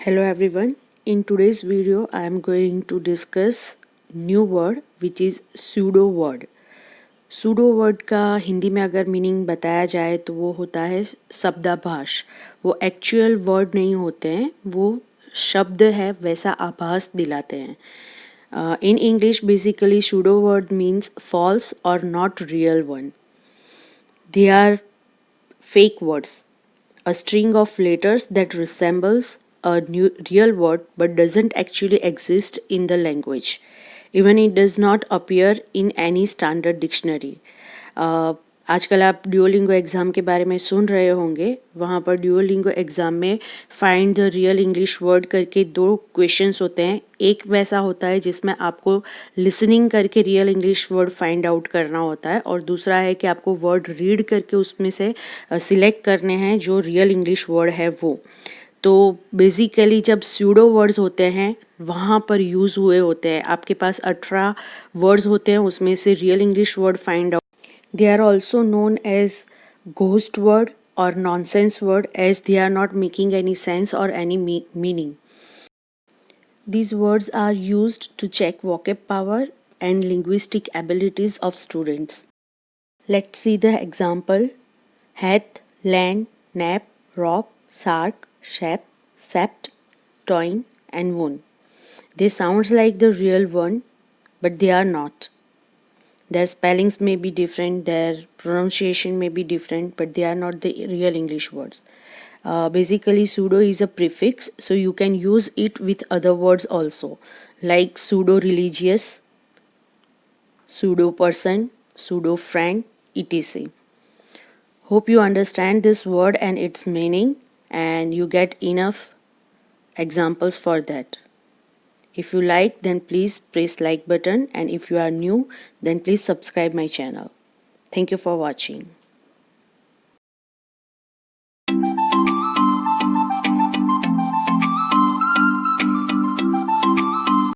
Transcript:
Hello everyone. In today's video I am going to discuss new word which is pseudo word. Pseudo word का हिंदी में अगर meaning बताया जाए तो वो होता है शब्दाभास. वो एक्चुअल वर्ड नहीं होते हैं, वो शब्द है वैसा आभास दिलाते हैं. In English basically pseudo word means false or not real one. They are fake words, a string of letters that resembles a real word but doesn't actually exist in the language. Even it does not appear in any standard dictionary. आजकल आप ड्यूओलिंगो exam के बारे में सुन रहे होंगे. वहाँ पर ड्यूओलिंगो exam में find the real English word करके 2 क्वेश्चंस होते हैं. एक वैसा होता है जिसमें आपको लिसनिंग करके real English word find out करना होता है, और दूसरा है कि आपको वर्ड रीड करके उसमें से सिलेक्ट करने हैं जो रियल इंग्लिश वर्ड है वो. तो बेसिकली जब स्यूडो वर्ड्स होते हैं वहाँ पर यूज़ हुए होते हैं. आपके पास 18 वर्ड्स होते हैं, उसमें से real English word find out. They are also known as ghost word or nonsense word as they are not making any sense or any meaning. These words are used to check vocab power and linguistic abilities of students. Let's see the example. Hath, land, nap, rob, sark, shap, sept, toin and won. They sounds like the real one, but they are not. Their spellings may be different, their pronunciation may be different, but they are not the real English words. Basically, pseudo is a prefix, so you can use it with other words also, like pseudo religious, pseudo person, pseudo friend, etc. Hope you understand this word and its meaning, and you get enough examples for that. If you like, then please press like button, and if you are new, then please subscribe my channel. Thank you for watching.